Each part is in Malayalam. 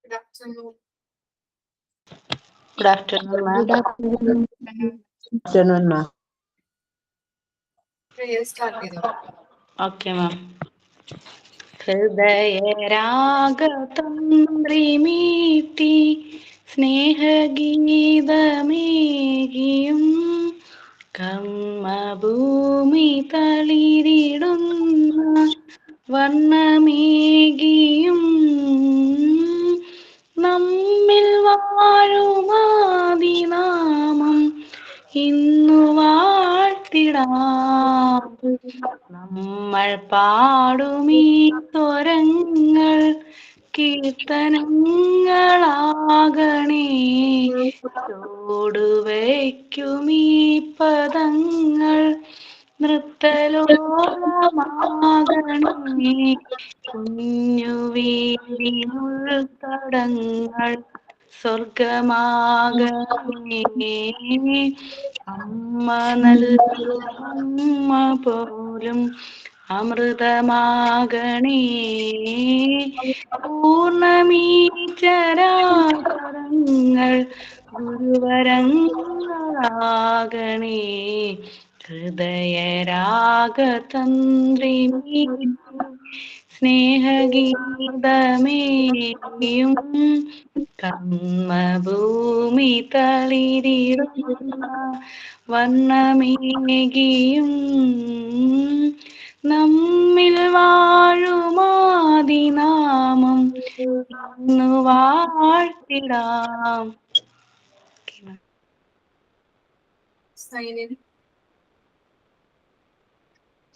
Good afternoon. Good afternoon, ma'am. Good afternoon. Afternoon, ma'am. Prayer start ചെയ്തോ. Okay, ma'am. ഹൃദയരാഗതന്ത്രിമീട്ടി സ്നേഹഗീതമേകിയും കമ്മഭൂമി തളിരിടുന്ന വർണ്ണമേകിയും നമ്മിൽ വാഴുമാദിനാമം ഇന്നു വാഴ്ത്തിടാം. നമ്മൾ പാടുമീ സ്വരങ്ങൾ കീർത്തനങ്ങളാകണേ. ചൂടുവയ്ക്കുമീ പദങ്ങൾ നൃത്തലോലമാകണേ. കുഞ്ഞു വീടിനുൾത്തടങ്ങൾ സ്വർഗമാകണേ. അമ്മ നൽകുന്ന പോലും അമൃതമാകണേ. പൂർണ്ണമീ ചരാചരങ്ങൾ ഗുരുവരങ്ങളാകണേ. ഹൃദയരാഗതന്ത്രിമീ സ്നേഹഗീതമേയും കർമ്മഭൂമി തളിരിടുന്ന വർണ്ണമേകിയും നമ്മിൽ വാഴുമാദിനാമം ഇന്നു വാഴ്ത്തിടാം. Sign in.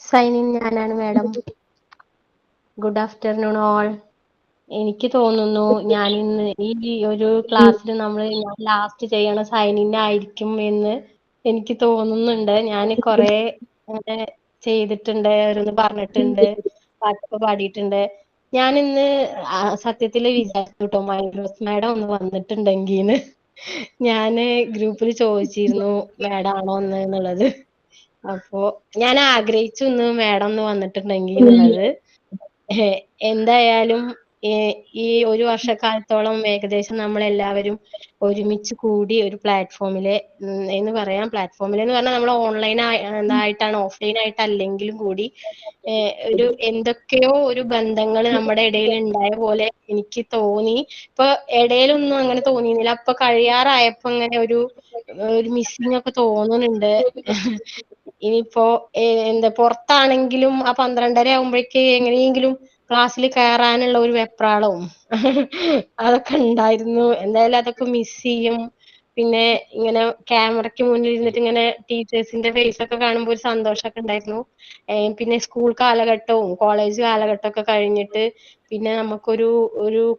സൈനിങ് ഞാനാണ് മാഡം. Good afternoon all. എനിക്ക് തോന്നുന്നു ഞാൻ ഇന്ന് ഈ ഒരു ക്ലാസ്സിൽ നമ്മൾ ലാസ്റ്റ് ചെയ്യണ സൈനിങ് ആയിരിക്കും എന്ന് എനിക്ക് തോന്നുന്നുണ്ട്. ഞാൻ കുറെ ചെയ്തിട്ടുണ്ട്, ഓരോന്ന് പറഞ്ഞിട്ടുണ്ട്, പാട്ടൊക്കെ പാടിയിട്ടുണ്ട്. ഞാൻ ഇന്ന് സത്യത്തിൽ വിചാരിച്ചു കേട്ടോ മൈൻഡ്രോസ് മാഡം ഒന്ന് വന്നിട്ടുണ്ടെങ്കിന്ന്. ഞാന് ഗ്രൂപ്പിൽ ചോദിച്ചിരുന്നു മാഡം ആണോ ഒന്ന് എന്നുള്ളത്. അപ്പോ ഞാൻ ആഗ്രഹിച്ചു ഇന്ന് മാഡം ഒന്ന് വന്നിട്ടുണ്ടെങ്കിൽ എന്നുള്ളത്. എന്തായാലും ഈ ഒരു വർഷക്കാലത്തോളം ഏകദേശം നമ്മളെല്ലാവരും ഒരുമിച്ച് കൂടി ഒരു പ്ലാറ്റ്ഫോമില് എന്ന് പറയാം, പ്ലാറ്റ്ഫോമിൽ എന്ന് പറഞ്ഞാൽ നമ്മൾ ഓൺലൈൻ ആയിട്ടാണ്, ഓഫ്ലൈൻ ആയിട്ടല്ലെങ്കിലും കൂടി ഒരു എന്തൊക്കെയോ ഒരു ബന്ധങ്ങൾ നമ്മുടെ ഇടയിൽ ഉണ്ടായ പോലെ എനിക്ക് തോന്നി. ഇപ്പൊ ഇടയിലൊന്നും അങ്ങനെ തോന്നിയിരുന്നില്ല. അപ്പൊ കഴിയാറായപ്പോ അങ്ങനെ ഒരു മിസ്സിംഗ് ഒക്കെ തോന്നുന്നുണ്ട്. ഇനിയിപ്പോ എന്താ പുറത്താണെങ്കിലും ആ 12:30 ആകുമ്പോഴേക്ക് എങ്ങനെയെങ്കിലും ക്ലാസ്സിൽ കയറാനുള്ള ഒരു വെപ്രാളവും അതൊക്കെ ഉണ്ടായിരുന്നു. എന്തായാലും അതൊക്കെ മിസ് ചെയ്യും. പിന്നെ ഇങ്ങനെ ക്യാമറയ്ക്ക് മുന്നിൽ ഇരുന്നിട്ട് ഇങ്ങനെ ടീച്ചേഴ്സിന്റെ ഫേസ് ഒക്കെ കാണുമ്പോൾ ഒരു സന്തോഷമൊക്കെ ഉണ്ടായിരുന്നു. പിന്നെ സ്കൂൾ കാലഘട്ടവും കോളേജ് കാലഘട്ടമൊക്കെ കഴിഞ്ഞിട്ട് പിന്നെ നമുക്കൊരു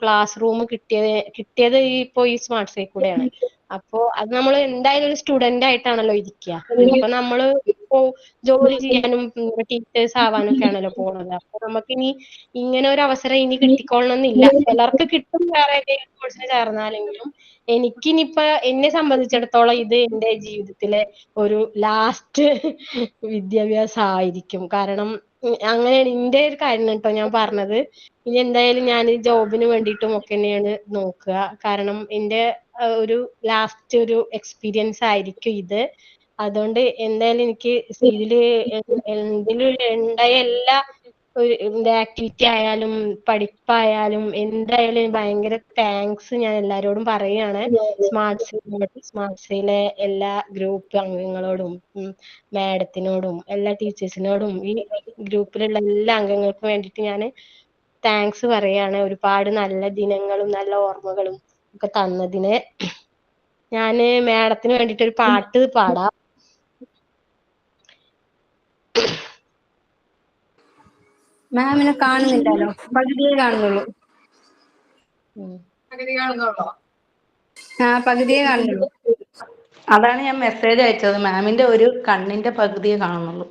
ക്ലാസ് റൂം കിട്ടിയത് ഇപ്പൊ ഈ സ്മാർട്ട് സേ കൂടെയാണ്. അപ്പോ അത് നമ്മൾ എന്തായാലും ഒരു സ്റ്റുഡന്റ് ആയിട്ടാണല്ലോ ഇരിക്കുക. ഇനിയിപ്പോ നമ്മള് ഇപ്പോ ജോലി ചെയ്യാനും ടീച്ചേഴ്സ് ആവാനും ഒക്കെ ആണല്ലോ പോണത്. അപ്പൊ നമുക്കിനി ഇങ്ങനെ ഒരു അവസരം ഇനി കിട്ടിക്കൊള്ളണമെന്നില്ല. ചിലർക്ക് കിട്ടും വേറെ ഏതെങ്കിലും കോഴ്സിന് ചേർന്നാലെങ്കിലും. എനിക്കിനിയിപ്പോ എന്നെ സംബന്ധിച്ചിടത്തോളം ഇത് എന്റെ ജീവിതത്തിലെ ഒരു ലാസ്റ്റ് വിദ്യാഭ്യാസം ആയിരിക്കും. കാരണം അങ്ങനെയാണ് എന്റെ ഒരു കാര്യം കേട്ടോ ഞാൻ പറഞ്ഞത്. ഇനി എന്തായാലും ഞാൻ ജോബിന് വേണ്ടിയിട്ടും ഒക്കെ തന്നെയാണ് നോക്കുക. കാരണം എന്റെ ഒരു ലാസ്റ്റ് ഒരു എക്സ്പീരിയൻസ് ആയിരിക്കും ഇത്. അതുകൊണ്ട് എന്തായാലും എനിക്ക് ഇതില് ഉണ്ടായ എല്ലാ ആക്ടിവിറ്റി ആയാലും പഠിപ്പായാലും എന്തായാലും ഭയങ്കര താങ്ക്സ് ഞാൻ എല്ലാരോടും പറയാണ്. സ്മാർട്സിലെ എല്ലാ ഗ്രൂപ്പ് അംഗങ്ങളോടും മാഡത്തിനോടും എല്ലാ ടീച്ചേഴ്സിനോടും ഈ ഗ്രൂപ്പിലുള്ള എല്ലാ അംഗങ്ങൾക്കും വേണ്ടിയിട്ട് ഞാൻ താങ്ക്സ് പറയാണ്. ഒരുപാട് നല്ല ദിനങ്ങളും നല്ല ഓർമ്മകളും ഒക്കെ തന്നതിന്. ഞാന് മാഡത്തിന് വേണ്ടിയിട്ട് ഒരു പാട്ട് പാടാം. മാമിനെ കാണുന്നില്ലല്ലോ, പകുതിയെ കാണുന്നുള്ളൂ. പകുതി കാണുന്നുള്ളോ? പകുതിയെ കാണുന്നുള്ളൂ. അതാണ് ഞാൻ മെസ്സേജ് അയച്ചത്. മാമിന്റെ ഒരു കണ്ണിന്റെ പകുതിയെ കാണുന്നുള്ളൂ.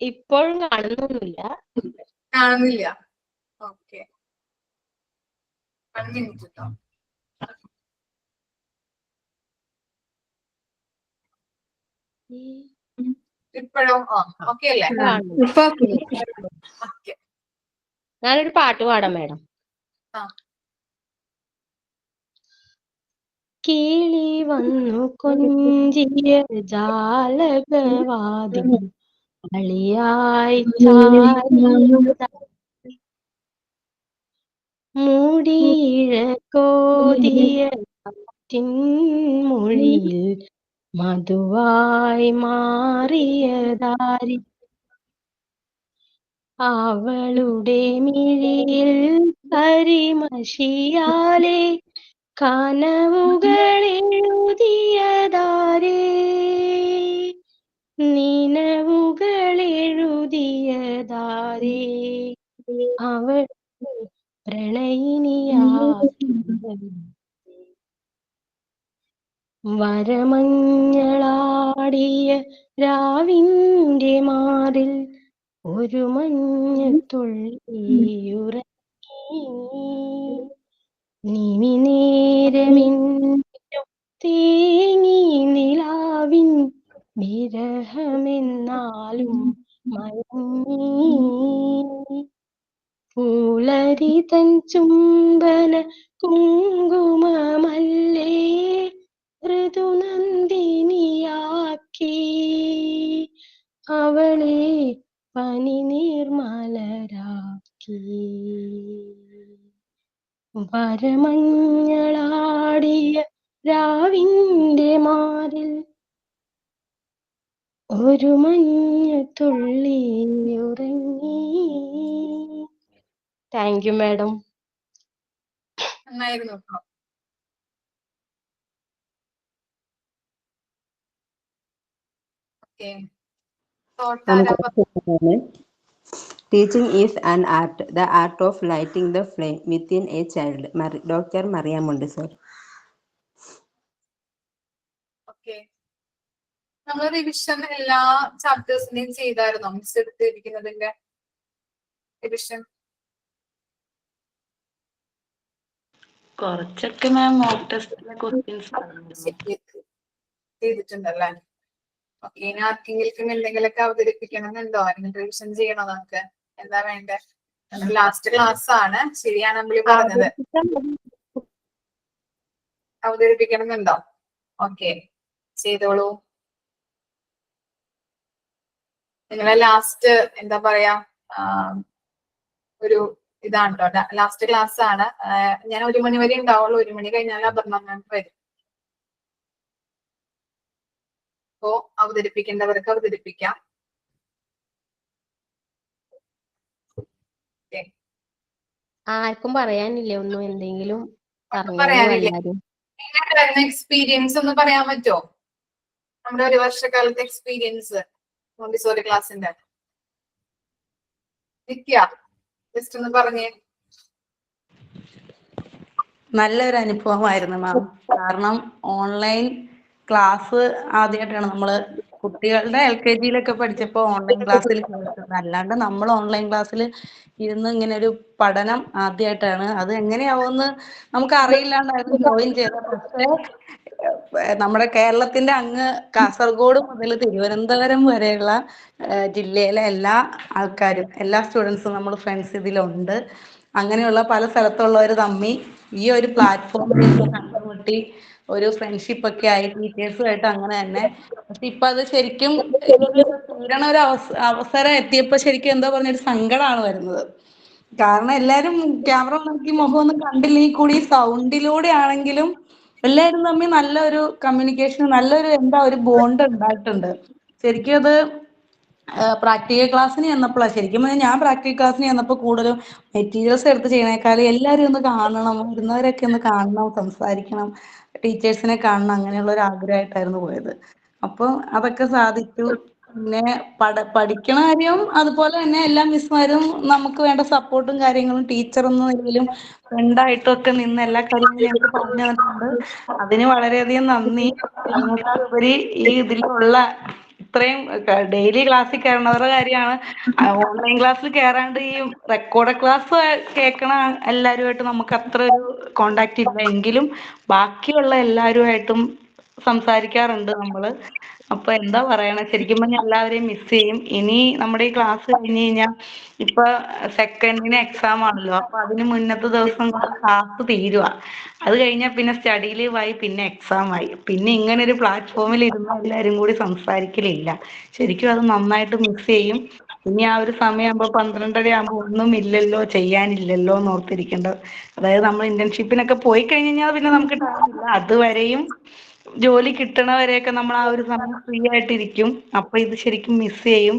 ഇപ്പോഴും കാണുന്നൊന്നുമില്ല. കാണുന്നില്ല. ഓക്കെ, 1 minute കേട്ടോ. ഇപ്പോഴും ഓക്കെ അല്ലേ? ഇപ്പൊ ഓക്കെ. ഞാനൊരു പാട്ട് പാടാം മാഡം. ആ. കിളി വന്നു കൊഞ്ചിയ ജാലകവാതിൽ കളിയായി മൂടിയിഴ കോതിയ മൊഴിയിൽ മധുവായി മാറിയതാരി അവളുടെ മിഴിയിൽ കരിമഷിയാലെ കനവുകളെഴുതിയതാരേ നിനവുകളെഴുതിയതാരേ അവൾ പ്രണയിനിയാക്കി വരമഞ്ഞളാടിയ രാവിന്റെ മാറിൽ ഒരു മഞ്ഞത്തുള്ളിയുറങ്ങി നിമിനേരമെന്നും തേങ്ങി നിലാവിൻ വിരഹമെന്നാലും മയങ്ങി പൂളരി തൻ ചുംബന കുങ്കുമമല്ലേ ഋതുനന്ദിനിയാക്കി അവളെ പനിനീർമലരാക്കി വരമഞ്ഞളാടിയ രാവിന്റെ മാറിൽ ഒരു മഞ്ഞത്തുള്ളി ഉറങ്ങി. Thank you madam. നന്നായിരുന്നു കേട്ടോ. Okay. Teaching is an art, the art of lighting the flame within a child. Dr. Maria Montessori. Okay. നമ്മൾ റിവിഷൻ എല്ലാ ചാപ്റ്റേഴ്സിന്റെയും ചെയ്തായിരുന്നോ? മിസ് എടുത്തിരിക്കുന്നതിന്റെ റിവിഷൻ കുറച്ചൊക്കെ മാം മോക്ക് ടെസ്റ്റിലെ ക്വസ്റ്റ്യൻസ് ചെയ്തിട്ടുണ്ടല്ലേ? ഓക്കെ. ഇനി ആർക്കെങ്കിലും എന്തെങ്കിലുമൊക്കെ അവതരിപ്പിക്കണമെന്നുണ്ടോ? അല്ലെങ്കിൽ റിവിഷൻ ചെയ്യണോ? നമുക്ക് എന്താ വേണ്ടേ? ലാസ്റ്റ് ക്ലാസ് ആണ്. ശരിയാണ് അമ്പിളി പറഞ്ഞത്. അവതരിപ്പിക്കണമെന്നുണ്ടോ? ഓക്കെ, ചെയ്തോളൂ. നിങ്ങളെ ലാസ്റ്റ് എന്താ പറയാ ഒരു ഇതാണ് കേട്ടോ, ലാസ്റ്റ് ക്ലാസ് ആണ്. ഞാൻ 1 മണി വരെ ഉണ്ടാവുള്ളൂ. 1 മണി കഴിഞ്ഞാൽ അപർണ മാം വരും. അപ്പോ അവതരിപ്പിക്കേണ്ടവർക്ക് അവതരിപ്പിക്കാം. ആർക്കും പറയാനില്ലേ ഒന്നും? എന്തെങ്കിലും പറയാനില്ലേ? എല്ലാരും. എക്സ്പീരിയൻസ് ഒന്ന് പറയാൻ പറ്റുമോ? നമ്മുടെ 1 വർഷക്കാലത്തെ എക്സ്പീരിയൻസ് മോണ്ടിസോറി ക്ലാസ്സിന്റെ. നിത്യ ജസ്റ്റ് ഒന്ന് പറഞ്ഞേ. നല്ലൊരു അനുഭവമായിരുന്നു മാം. കാരണം ഓൺലൈൻ ക്ലാസ് ആദ്യമായിട്ടാണ് നമ്മള് കുട്ടികളുടെ LKG-യിലൊക്കെ പഠിച്ചപ്പോൾ ഓൺലൈൻ ക്ലാസ്സിൽ കേൾക്കുന്നത്. അല്ലാണ്ട് നമ്മൾ ഓൺലൈൻ ക്ലാസ്സിൽ ഇരുന്ന് ഇങ്ങനെ ഒരു പഠനം ആദ്യമായിട്ടാണ്. അത് എങ്ങനെയാവുമെന്ന് നമുക്ക് അറിയില്ലാണ്ടായിരുന്നു ജോയിൻ ചെയ്തത്. പക്ഷേ നമ്മുടെ കേരളത്തിന്റെ അങ്ങ് കാസർഗോഡ് മുതൽ തിരുവനന്തപുരം വരെയുള്ള ജില്ലയിലെ എല്ലാ ആൾക്കാരും, എല്ലാ സ്റ്റുഡൻസും, നമ്മൾ ഫ്രണ്ട്സ് ഇതിലുണ്ട്. അങ്ങനെയുള്ള പല സ്ഥലത്തുള്ളവർ തമ്മിൽ ഈ ഒരു പ്ലാറ്റ്ഫോമിൽ കണ്ടുമുട്ടി ഒരു ഫ്രണ്ട്ഷിപ്പ് ഒക്കെ ആയി ടീച്ചേഴ്സുമായിട്ട് അങ്ങനെ തന്നെ. പക്ഷെ ഇപ്പൊ അത് ശരിക്കും തീരണ ഒരു അവസരം എത്തിയപ്പോ ശരിക്കും എന്താ പറഞ്ഞൊരു സങ്കടമാണ് വരുന്നത്. കാരണം എല്ലാരും ക്യാമറ നോക്കി മുഖമൊന്നും കണ്ടില്ലെങ്കിൽ കൂടി സൗണ്ടിലൂടെ ആണെങ്കിലും എല്ലാവരും തമ്മിൽ നല്ലൊരു കമ്മ്യൂണിക്കേഷൻ, നല്ലൊരു ഒരു ബോണ്ട് ഉണ്ടായിട്ടുണ്ട്. ശരിക്കും അത് പ്രാക്ടിക്കൽ ക്ലാസ്സിന് ചെന്നപ്പോഴാണ് ശരിക്കും ഞാൻ പ്രാക്ടിക്കൽ ക്ലാസ്സിന് ചെന്നപ്പോൾ കൂടുതലും മെറ്റീരിയൽസ് എടുത്ത് ചെയ്യണേക്കാളും എല്ലാവരും ഒന്ന് കാണണം, വരുന്നവരൊക്കെ ഒന്ന് കാണണം, സംസാരിക്കണം, ടീച്ചേഴ്സിനെ കാണണം, അങ്ങനെയുള്ള ഒരു ആഗ്രഹമായിട്ടായിരുന്നു പോയത്. അപ്പോൾ അതൊക്കെ സാധിച്ചു. പിന്നെ പഠിക്കണ കാര്യം അതുപോലെ തന്നെ എല്ലാ മിസ്മാരും നമുക്ക് വേണ്ട സപ്പോർട്ടും കാര്യങ്ങളും ടീച്ചർ എന്ന നിലയിലും ഫ്രണ്ടായിട്ടും ഒക്കെ നിന്ന് എല്ലാ കാര്യങ്ങളും ഞങ്ങൾക്ക് പറഞ്ഞു തന്നിട്ടുണ്ട്. അതിന് വളരെയധികം നന്ദി. അതിനേക്കാളുപരി ഈ ഇതിലുള്ള ഇത്രയും ഡെയിലി ക്ലാസ്സിൽ കയറുന്നവരുടെ കാര്യമാണ്. ഓൺലൈൻ ക്ലാസ്സിൽ കയറാണ്ട് ഈ റെക്കോർഡ് ക്ലാസ് കേൾക്കണ എല്ലാവരുമായിട്ട് നമുക്ക് അത്ര ഒരു കോണ്ടാക്ട് ഇല്ല. എങ്കിലും ബാക്കിയുള്ള എല്ലാവരുമായിട്ടും സംസാരിക്കാറുണ്ട് നമ്മള്. അപ്പൊ എന്താ പറയണ, ശരിക്കും പറഞ്ഞാൽ എല്ലാവരെയും മിസ് ചെയ്യും. ഇനി നമ്മുടെ ഈ ക്ലാസ് കഴിഞ്ഞ് കഴിഞ്ഞാൽ ഇപ്പൊ സെക്കൻഡിന് എക്സാം ആണല്ലോ, അപ്പൊ അതിന് മുന്നത്തെ ദിവസം ക്ലാസ് തീരുവാ. അത് കഴിഞ്ഞാൽ പിന്നെ സ്റ്റഡി ലീവായി, പിന്നെ എക്സാം ആയി, പിന്നെ ഇങ്ങനെ ഒരു പ്ലാറ്റ്ഫോമിൽ ഇരുന്ന് എല്ലാരും കൂടി സംസാരിക്കലില്ല. ശരിക്കും അത് നന്നായിട്ട് മിസ് ചെയ്യും. ഇനി ആ ഒരു സമയമാകുമ്പോ 12:30 ആകുമ്പോ ഒന്നും ഇല്ലല്ലോ, ചെയ്യാനില്ലല്ലോ എന്ന് ഓർത്തിരിക്കേണ്ടത്. അതായത് നമ്മൾ ഇന്റേൺഷിപ്പിനൊക്കെ പോയി കഴിഞ്ഞാൽ പിന്നെ നമുക്ക് ടൈം ഇല്ല. അതുവരെയും ജോലി കിട്ടണവരെയൊക്കെ നമ്മൾ ആ ഒരു സമയം ഫ്രീ ആയിട്ടിരിക്കും. അപ്പൊ ഇത് ശരിക്കും മിസ് ചെയ്യും.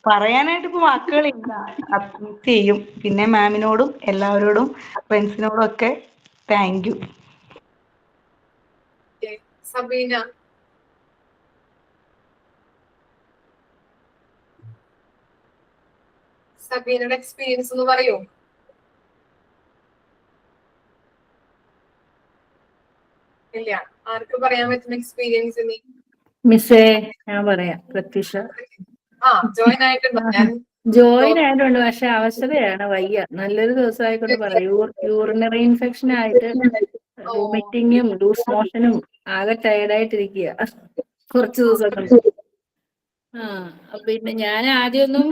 പറയാനായിട്ട് ഇപ്പൊ വാക്കുകളില്ല, മിസ് ചെയ്യും. പിന്നെ മാമിനോടും എല്ലാവരോടും ഫ്രണ്ട്സിനോടും ഒക്കെ താങ്ക് യു. സബീന, സബീനയുടെ എക്സ്പീരിയൻസ് ഒന്ന് പറയൂ. ഇല്ല, ആർക്ക് പറയാൻ പറ്റുന്ന എക്സ്പീരിയൻസ് നീ? മിസ്സേ, ഞാൻ പറയാം. പ്രത്യക്ഷ ജോയിൻ ആയിട്ടുണ്ടോ? ഞാൻ ജോയിൻ ആയിട്ടുണ്ട്, പക്ഷെ അവശതയാണ്, വയ്യ. നല്ലൊരു ദിവസമായിക്കൊണ്ട് പറയാം. യൂറിനറി ഇൻഫെക്ഷൻ ആയിട്ട് വോമിറ്റിങ്ങും ലൂസ് മോഷനും ആകെ ടയർഡായിട്ടിരിക്കുക കുറച്ച് ദിവസം കൊണ്ട്. പിന്നെ ഞാൻ ആദ്യമൊന്നും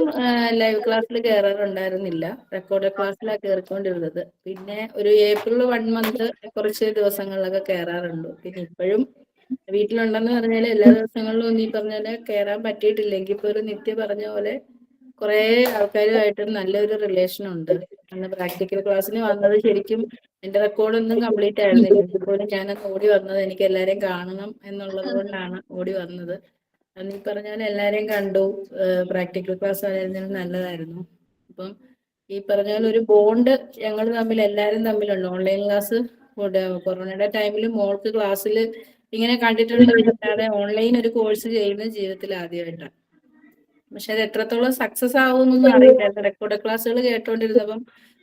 ലൈവ് ക്ലാസ്സിൽ കയറാറുണ്ടായിരുന്നില്ല, റെക്കോർഡ് ക്ലാസ്സിലാണ് കയറിക്കൊണ്ടിരുന്നത്. പിന്നെ ഒരു ഏപ്രിൽ 1 മന്ത് കുറച്ച് ദിവസങ്ങളിലൊക്കെ കയറാറുണ്ട്. പിന്നെ ഇപ്പോഴും വീട്ടിലുണ്ടെന്ന് പറഞ്ഞാൽ എല്ലാ ദിവസങ്ങളിലും ഒന്നും ഈ പറഞ്ഞാല് കയറാൻ പറ്റിയിട്ടില്ലെങ്കിൽ ഇപ്പൊ ഒരു നിത്യ പറഞ്ഞ പോലെ കുറെ ആൾക്കാരുമായിട്ട് നല്ലൊരു റിലേഷൻ ഉണ്ട്. അന്ന് പ്രാക്ടിക്കൽ ക്ലാസ്സിന് വന്നത് ശരിക്കും എന്റെ റെക്കോർഡൊന്നും കംപ്ലീറ്റ് ആയിരുന്നില്ല. ഇപ്പോഴും ഞാനന്ന് ഓടി വന്നത് എനിക്ക് എല്ലാരെയും കാണണം എന്നുള്ളത് കൊണ്ടാണ് ഓടി വന്നത്. അന്ന് ഈ പറഞ്ഞ പോലെ എല്ലാരെയും കണ്ടു. പ്രാക്ടിക്കൽ ക്ലാസ് ആയിരുന്നാലും നല്ലതായിരുന്നു. അപ്പം ഈ പറഞ്ഞ പോലെ ഒരു ബോണ്ട് ഞങ്ങൾ തമ്മിൽ, എല്ലാവരും തമ്മിലുണ്ട്. ഓൺലൈൻ ക്ലാസ് കൊറോണയുടെ ടൈമിൽ മോൾക്ക് ക്ലാസ്സിൽ ഇങ്ങനെ കണ്ടിട്ടുണ്ടെന്നല്ലാതെ ഓൺലൈൻ ഒരു കോഴ്സ് ചെയ്യുന്നത് ജീവിതത്തിൽ ആദ്യമായിട്ടാണ്. പക്ഷെ അത് എത്രത്തോളം സക്സസ് ആവുമെന്നൊന്നും അറിയില്ലായിരുന്നു. റെക്കോർഡ് ക്ലാസ്സുകൾ കേട്ടോണ്ടിരുന്നപ്പം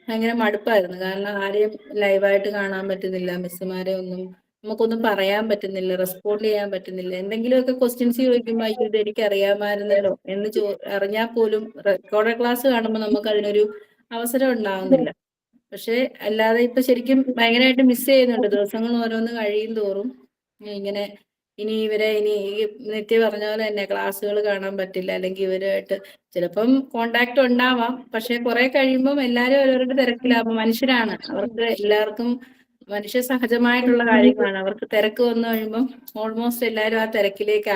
ഭയങ്കര മടുപ്പായിരുന്നു. കാരണം ആരെയും ലൈവായിട്ട് കാണാൻ പറ്റുന്നില്ല, മിസ്സുമാരെ ഒന്നും നമുക്കൊന്നും പറയാൻ പറ്റുന്നില്ല, റെസ്പോണ്ട് ചെയ്യാൻ പറ്റുന്നില്ല. എന്തെങ്കിലുമൊക്കെ ക്വസ്റ്റ്യൻസ് ചോദിക്കുമ്പോൾ അയ്യോ ഇത് എനിക്ക് അറിയാമായിരുന്നല്ലോ എന്ന് അറിഞ്ഞാൽ പോലും റെക്കോർഡ് ക്ലാസ് കാണുമ്പോൾ നമുക്ക് അതിനൊരു അവസരം ഉണ്ടാവുന്നില്ല. പക്ഷെ അല്ലാതെ ഇപ്പൊ ശരിക്കും ഭയങ്കരമായിട്ട് മിസ് ചെയ്യുന്നുണ്ട്. ദിവസങ്ങൾ ഓരോന്ന് കഴിയും തോറും ഇങ്ങനെ ഇനി ഈ നിത്യ പറഞ്ഞ പോലെ തന്നെ ക്ലാസ്സുകൾ കാണാൻ പറ്റില്ല, അല്ലെങ്കിൽ ഇവരുമായിട്ട് ചിലപ്പം കോണ്ടാക്ട് ഉണ്ടാവാം. പക്ഷെ കുറെ കഴിയുമ്പം എല്ലാവരും ഓരോരുടെ തിരക്കിലാകും. മനുഷ്യരാണ്, അവർക്ക് എല്ലാവർക്കും മനുഷ്യ സഹജമായിട്ടുള്ള കാര്യങ്ങളാണ്. അവർക്ക് തിരക്ക് വന്നു കഴിയുമ്പം ഓൾമോസ്റ്റ് എല്ലാവരും ആ തിരക്കിലേക്ക്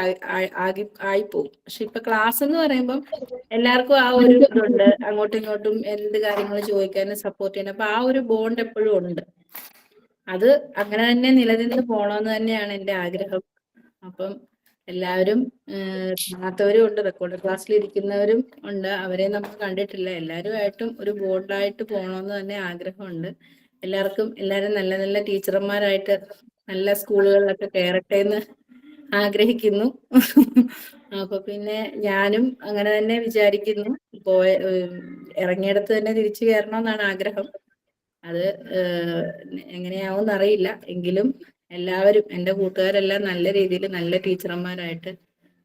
ആയിപ്പോവും. പക്ഷെ ഇപ്പൊ ക്ലാസ് എന്ന് പറയുമ്പം എല്ലാവർക്കും ആ ഒരു ഇതുണ്ട്, അങ്ങോട്ടും ഇങ്ങോട്ടും എന്ത് കാര്യങ്ങൾ ചോദിക്കാനും സപ്പോർട്ട് ചെയ്യാനും. അപ്പൊ ആ ഒരു ബോണ്ട് എപ്പോഴും ഉണ്ട്. അത് അങ്ങനെ തന്നെ നിലനിന്ന് പോണമെന്ന് തന്നെയാണ് എൻ്റെ ആഗ്രഹം. അപ്പം എല്ലാവരും കാണാത്തവരും ഉണ്ട്, റെക്കോർഡ് ക്ലാസ്സിൽ ഇരിക്കുന്നവരും ഉണ്ട്, അവരെ നമ്മൾ കണ്ടിട്ടില്ല. എല്ലാവരുമായിട്ടും ഒരു ബോണ്ടായിട്ട് പോകണമെന്ന് തന്നെ ആഗ്രഹമുണ്ട്. എല്ലാവരും നല്ല നല്ല ടീച്ചർമാരായിട്ട് നല്ല സ്കൂളുകളിലൊക്കെ കയറട്ടെ എന്ന് ആഗ്രഹിക്കുന്നു. അപ്പൊ പിന്നെ ഞാനും അങ്ങനെ തന്നെ വിചാരിക്കുന്നു. ഇറങ്ങിയിടത്ത് തന്നെ തിരിച്ചു കയറണമെന്നാണ് ആഗ്രഹം. അത് എങ്ങനെയാവും അറിയില്ല. എങ്കിലും എല്ലാവരും, എൻ്റെ കൂട്ടുകാരെല്ലാം നല്ല രീതിയിൽ നല്ല ടീച്ചർമാരായിട്ട്,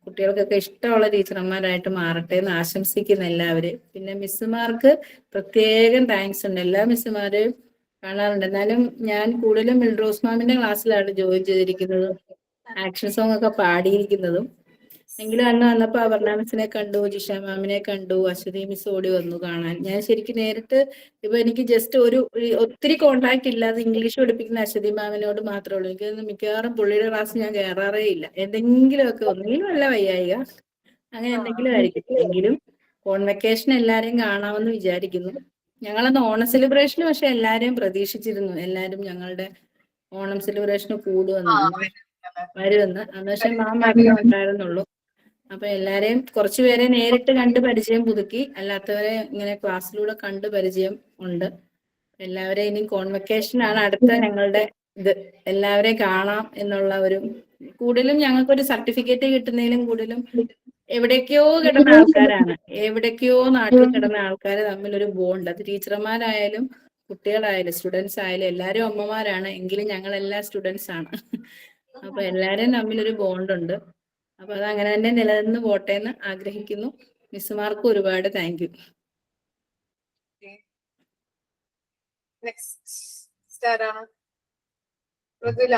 കുട്ടികൾക്കൊക്കെ ഇഷ്ടമുള്ള ടീച്ചർമാരായിട്ട് മാറട്ടെ എന്ന് ആശംസിക്കുന്നു എല്ലാവരും. പിന്നെ മിസ്സുമാർക്ക് പ്രത്യേകം താങ്ക്സ് ഉണ്ട്. എല്ലാ മിസ്സുമാരെയും കാണാറുണ്ട്. എന്നാലും ഞാൻ കൂടുതലും മിൽഡ്രോസ് മാമിന്റെ ക്ലാസ്സിലാണ് ജോയിൻ ചെയ്തിരിക്കുന്നതും ആക്ഷൻ സോങ് ഒക്കെ പാടിയിരിക്കുന്നതും. എങ്കിലും അന്ന് വന്നപ്പോ അപർണ മിസ്സിനെ കണ്ടു, ജിഷ മാമിനെ കണ്ടു, അശ്വതി മിസ് ഓടി വന്നു കാണാൻ. ഞാൻ ശരിക്കും നേരിട്ട് ഇപ്പൊ എനിക്ക് ജസ്റ്റ് ഒത്തിരി കോണ്ടാക്ട് ഇല്ലാതെ ഇംഗ്ലീഷ് പഠിപ്പിക്കുന്ന അശ്വതി മാമിനോട് മാത്രമേ ഉള്ളൂ. എനിക്ക് മിക്കവാറും പുള്ളിയുടെ ക്ലാസ് ഞാൻ കയറാറേ ഇല്ല. എന്തെങ്കിലുമൊക്കെ ഒന്നെങ്കിലും വല്ല വയ്യായിക അങ്ങനെ എന്തെങ്കിലും ആയിരിക്കും. എങ്കിലും കോൺവെക്കേഷൻ എല്ലാരെയും കാണാമെന്ന് വിചാരിക്കുന്നു. ഞങ്ങളന്ന് ഓണം സെലിബ്രേഷന് പക്ഷെ എല്ലാരെയും പ്രതീക്ഷിച്ചിരുന്നു. എല്ലാരും ഞങ്ങളുടെ ഓണം സെലിബ്രേഷന് കൂടുമെന്ന്, വരുമെന്ന്. അന്ന് പക്ഷെ മാം മാത്രമേ ഉണ്ടായിരുന്നുള്ളൂ. അപ്പൊ എല്ലാരെയും കുറച്ചുപേരെ നേരിട്ട് കണ്ട് പരിചയം പുതുക്കി, അല്ലാത്തവരെ ഇങ്ങനെ ക്ലാസ്സിലൂടെ കണ്ട് പരിചയം ഉണ്ട്. എല്ലാവരെയും ഇനി കോൺവെക്കേഷൻ ആണ് അടുത്ത ഞങ്ങളുടെ ഇത്. എല്ലാവരെയും കാണാം എന്നുള്ള കൂടുതലും ഞങ്ങൾക്കൊരു സർട്ടിഫിക്കറ്റ് കിട്ടുന്നതിലും കൂടുതലും എവിടേക്കോ കിടന്ന ആൾക്കാരാണ്, എവിടേക്കോ നാട്ടിൽ കിടന്ന ആൾക്കാർ തമ്മിലൊരു ബോണ്ട്. അത് ടീച്ചർമാരായാലും കുട്ടികളായാലും സ്റ്റുഡൻസ് ആയാലും എല്ലാവരും അമ്മമാരാണ്, എങ്കിലും ഞങ്ങളെല്ലാം സ്റ്റുഡൻസ് ആണ്. അപ്പൊ എല്ലാവരും തമ്മിലൊരു ബോണ്ടുണ്ട്. അപ്പൊ അത് അങ്ങനെ തന്നെ നിലനിന്ന് പോട്ടെ എന്ന് ആഗ്രഹിക്കുന്നു. മിസ്സുമാർക്കും ഒരുപാട് താങ്ക് യു. നെക്സ്റ്റ് സ്റ്റാറാണ് മൃദുല.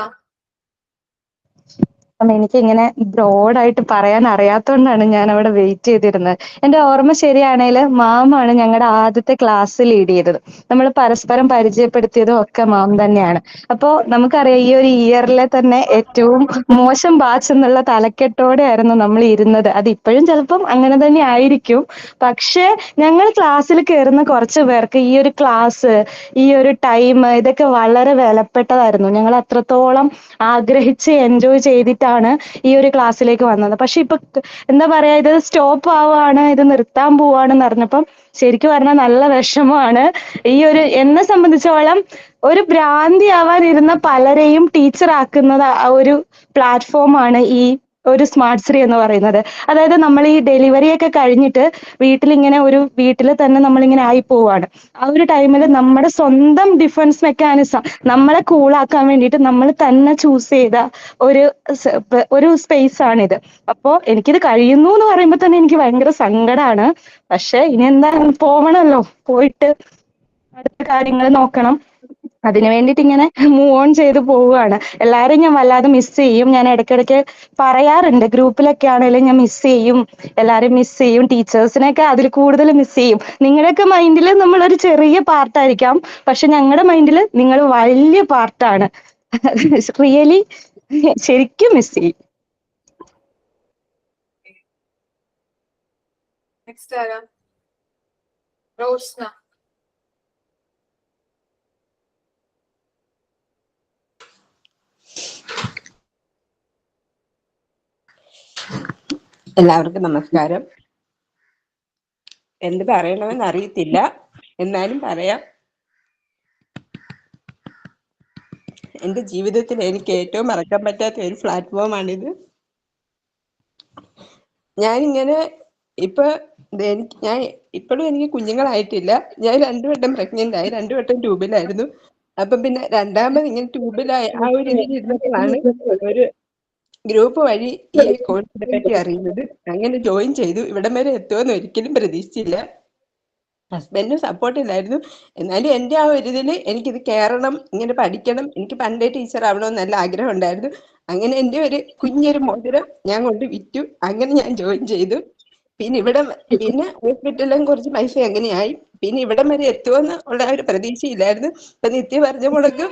അപ്പം എനിക്കിങ്ങനെ ബ്രോഡായിട്ട് പറയാൻ അറിയാത്തോണ്ടാണ് ഞാൻ അവിടെ വെയിറ്റ് ചെയ്തിരുന്നത്. എന്റെ ഓർമ്മ ശരിയാണേൽ മാമാണ് ഞങ്ങളുടെ ആദ്യത്തെ ക്ലാസ് ലീഡ് ചെയ്തത്. നമ്മൾ പരസ്പരം പരിചയപ്പെടുത്തിയതും ഒക്കെ മാം തന്നെയാണ്. അപ്പോ നമുക്കറിയാം ഈ ഒരു ഇയറിലെ തന്നെ ഏറ്റവും മോശം ബാച്ച് എന്നുള്ള തലക്കെട്ടോടെയായിരുന്നു നമ്മൾ ഇരുന്നത്. അത് ഇപ്പോഴും ചിലപ്പം അങ്ങനെ തന്നെ ആയിരിക്കും. പക്ഷേ ഞങ്ങൾ ക്ലാസ്സിൽ കയറുന്ന കുറച്ച് പേർക്ക് ഈ ഒരു ക്ലാസ്, ഈ ഒരു ടൈം ഇതൊക്കെ വളരെ വിലപ്പെട്ടതായിരുന്നു. ഞങ്ങൾ അത്രത്തോളം ആഗ്രഹിച്ച് എൻജോയ് ചെയ്തിട്ടാണ് ഈ ഒരു ക്ലാസ്സിലേക്ക് വന്നത്. പക്ഷെ ഇപ്പൊ എന്താ പറയാ, ഇത് സ്റ്റോപ്പ് ആവുകയാണ്, ഇത് നിർത്താൻ പോവാണെന്ന് അറിഞ്ഞപ്പം ശരിക്കും പറഞ്ഞാൽ നല്ല വിഷമമാണ്. ഈ ഒരു എന്നെ സംബന്ധിച്ചോളം ഒരു ഭ്രാന്തി ആവാനിരുന്ന പലരെയും ടീച്ചർ ആക്കുന്നത് ആ ഒരു പ്ലാറ്റ്ഫോമാണ് ഈ ഒരു സ്മാർട്ട് ശ്രീ എന്ന് പറയുന്നത്. അതായത് നമ്മൾ ഈ ഡെലിവറി ഒക്കെ കഴിഞ്ഞിട്ട് വീട്ടിലിങ്ങനെ ഒരു വീട്ടിൽ തന്നെ നമ്മളിങ്ങനെ ആയി പോവാണ്. ആ ഒരു ടൈമിൽ നമ്മുടെ സ്വന്തം ഡിഫൻസ് മെക്കാനിസം നമ്മളെ കൂളാക്കാൻ വേണ്ടിയിട്ട് നമ്മൾ തന്നെ ചൂസ് ചെയ്ത ഒരു ഒരു സ്പേസ് ആണിത്. അപ്പോ എനിക്കിത് കഴിയുന്നു എന്ന് പറയുമ്പോൾ തന്നെ എനിക്ക് ഭയങ്കര സങ്കടമാണ്. പക്ഷെ ഇനി എന്താ, പോവണല്ലോ, പോയിട്ട് അടുത്ത കാര്യങ്ങൾ നോക്കണം. അതിനു വേണ്ടിയിട്ട് ഇങ്ങനെ മൂവ് ഓൺ ചെയ്ത് പോവുകയാണ്. എല്ലാവരെയും ഞാൻ വല്ലാതെ മിസ് ചെയ്യും. ഞാൻ ഇടയ്ക്കിടയ്ക്ക് പറയാറുണ്ട്, ഗ്രൂപ്പിലൊക്കെ ആണെങ്കിലും ഞാൻ മിസ് ചെയ്യും, എല്ലാവരും മിസ് ചെയ്യും, ടീച്ചേഴ്സിനെയൊക്കെ അതിൽ കൂടുതൽ മിസ് ചെയ്യും. നിങ്ങളുടെയൊക്കെ മൈൻഡിൽ നമ്മളൊരു ചെറിയ പാർട്ടായിരിക്കാം, പക്ഷെ ഞങ്ങളുടെ മൈൻഡിൽ നിങ്ങൾ വലിയ പാർട്ടാണ്. റിയലി ശരിക്കും മിസ് ചെയ്യും. നെക്സ്റ്റ് ആരാ? റോഷ്ന. എല്ലാവർക്കും നമസ്കാരം. എന്ത് പറയണമെന്ന് അറിയത്തില്ല, എന്നാലും പറയാം. എൻ്റെ ജീവിതത്തിൽ എനിക്ക് ഏറ്റവും മറക്കാൻ പറ്റാത്ത ഒരു പ്ലാറ്റ്ഫോമാണിത്. ഞാനിങ്ങനെ ഇപ്പൊ ഞാൻ ഇപ്പോഴും എനിക്ക് കുഞ്ഞുങ്ങളായിട്ടില്ല. ഞാൻ 2 വട്ടം പ്രഗ്നന്റ് ആയി, 2 വട്ടം ട്യൂബിലായിരുന്നു. അപ്പം പിന്നെ രണ്ടാമത് ഇങ്ങനെ ട്യൂബിലായി ആ ഒരു ഇതിൽ ഇരുന്നപ്പോഴാണ് ഒരു ഗ്രൂപ്പ് വഴി ഈ കോഴ്സിനെ പറ്റി അറിയുന്നത്. അങ്ങനെ ജോയിൻ ചെയ്തു. ഇവിടം വരെ എത്തുമെന്ന് ഒരിക്കലും പ്രതീക്ഷിച്ചില്ല. ഹസ്ബൻഡും സപ്പോർട്ടില്ലായിരുന്നു. എന്നാലും എൻ്റെ ആ ഒരു ഇതിൽ എനിക്കിത് കയറണം, ഇങ്ങനെ പഠിക്കണം, എനിക്ക് പണ്ടേ ടീച്ചർ ആവണമെന്ന് നല്ല ആഗ്രഹം ഉണ്ടായിരുന്നു. അങ്ങനെ എൻ്റെ ഒരു കുഞ്ഞൊരു മോതിരം ഞാൻ കൊണ്ട് വിറ്റു. അങ്ങനെ ഞാൻ ജോയിൻ ചെയ്തു. പിന്നെ ഹോസ്പിറ്റലിലും കുറച്ച് പൈസ എങ്ങനെയായി. പിന്നെ ഇവിടം വരെ എത്തുമെന്ന് ഉള്ള ഒരു പ്രതീക്ഷയില്ലായിരുന്നു. ഇപ്പൊ നിത്യ പറഞ്ഞ മുടക്ക്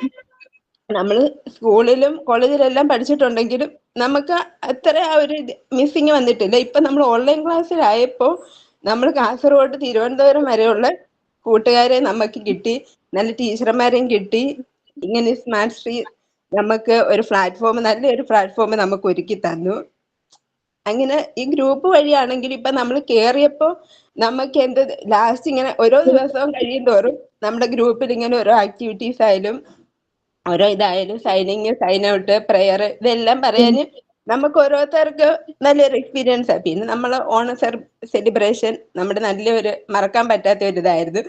നമ്മള് സ്കൂളിലും കോളേജിലും എല്ലാം പഠിച്ചിട്ടുണ്ടെങ്കിലും നമുക്ക് അത്ര ആ ഒരു മിസ്സിങ് വന്നിട്ടില്ല. ഇപ്പൊ നമ്മൾ ഓൺലൈൻ ക്ലാസ്സിലായപ്പോ നമ്മൾ കാസർഗോഡ് തിരുവനന്തപുരം വരെയുള്ള കൂട്ടുകാരെ നമുക്ക് കിട്ടി, നല്ല ടീച്ചർമാരെയും കിട്ടി. ഇങ്ങനെ സ്മാർട്ട് ശ്രീ നമുക്ക് ഒരു പ്ലാറ്റ്ഫോം, നല്ലൊരു പ്ലാറ്റ്ഫോം നമുക്ക് ഒരുക്കി തന്നു. അങ്ങനെ ഈ ഗ്രൂപ്പ് വഴിയാണെങ്കിൽ ഇപ്പൊ നമ്മൾ കേറിയപ്പോ നമുക്ക് എന്ത് ലാസ്റ്റ് ഇങ്ങനെ ഓരോ ദിവസവും കഴിയും തോറും നമ്മുടെ ഗ്രൂപ്പിൽ ഇങ്ങനെ ഓരോ ആക്ടിവിറ്റീസ് ആയാലും ഓരോ ഇതായാലും സൈനിങ്, സൈൻ ഔട്ട്, പ്രെയർ, ഇതെല്ലാം പറയാന് നമുക്ക് ഓരോരുത്തർക്ക് നല്ലൊരു എക്സ്പീരിയൻസ്. പിന്നെ നമ്മൾ ഓണം സെലിബ്രേഷൻ നമ്മുടെ നല്ലൊരു മറക്കാൻ പറ്റാത്ത ഒരു ഇതായിരുന്നു.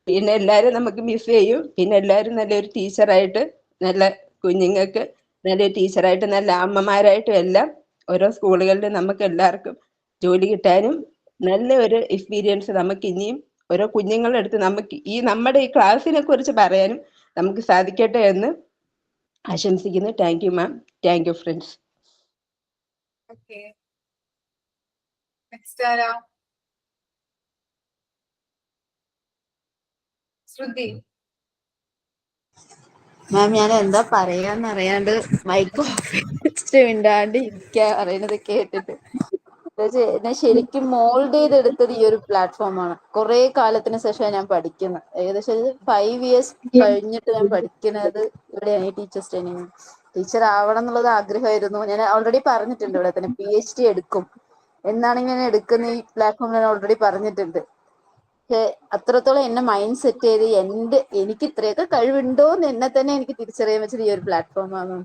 പിന്നെ എല്ലാവരും നമുക്ക് മിസ് ചെയ്യും. പിന്നെ എല്ലാവരും നല്ലൊരു ടീച്ചറായിട്ട്, നല്ല കുഞ്ഞുങ്ങൾക്ക് നല്ലൊരു ടീച്ചറായിട്ട്, നല്ല അമ്മമാരായിട്ടും എല്ലാം ഓരോ സ്കൂളുകളിൽ നമുക്ക് എല്ലാവർക്കും ജോലി കിട്ടാനും നല്ല ഒരു എക്സ്പീരിയൻസ് നമുക്ക് ഇനിയും ഓരോ കുഞ്ഞുങ്ങളുടെ അടുത്ത് നമുക്ക് ഈ നമ്മുടെ ഈ ക്ലാസ്സിനെ കുറിച്ച് പറയാനും നമുക്ക് സാധിക്കട്ടെ എന്ന് ആശംസിക്കുന്നു. Thank you ma'am. Thank you friends. Okay, next ആരാ? ശ്രുതി. മാം, ഞാൻ എന്താ പറയാന്ന് അറിയാണ്ട് മൈക്ക് ഓഫ് വെച്ചിട്ട് മിണ്ടാണ്ട് ഇരിക്കുക പറയുന്നത് കേട്ടിട്ട്. എന്നെ ശരിക്കും മോൾഡ് ചെയ്തെടുത്തത് ഈ ഒരു പ്ലാറ്റ്ഫോമാണ്. കുറെ കാലത്തിന് ശേഷം ഞാൻ പഠിക്കുന്നത്. ഏകദേശം 5 years കഴിഞ്ഞിട്ട് ഞാൻ പഠിക്കുന്നത് ഇവിടെയാണ്, ഈ ടീച്ചേഴ്സ് ട്രെയിനിങ്. ടീച്ചർ ആവണം എന്നുള്ളത് ആഗ്രഹമായിരുന്നു. ഞാൻ ഓൾറെഡി പറഞ്ഞിട്ടുണ്ട്, ഇവിടെ തന്നെ PhD എടുക്കും എന്നാണ് ഞാൻ എടുക്കുന്ന ഈ പ്ലാറ്റ്ഫോം ഞാൻ ഓൾറെഡി പറഞ്ഞിട്ടുണ്ട്. പക്ഷെ അത്രത്തോളം എന്നെ മൈൻഡ് സെറ്റ് ചെയ്ത് എനിക്ക് ഇത്രയൊക്കെ കഴിവുണ്ടോ എന്ന് എന്നെ തന്നെ എനിക്ക് തിരിച്ചറിയാൻ വെച്ചത് ഈ ഒരു പ്ലാറ്റ്ഫോമാണ്.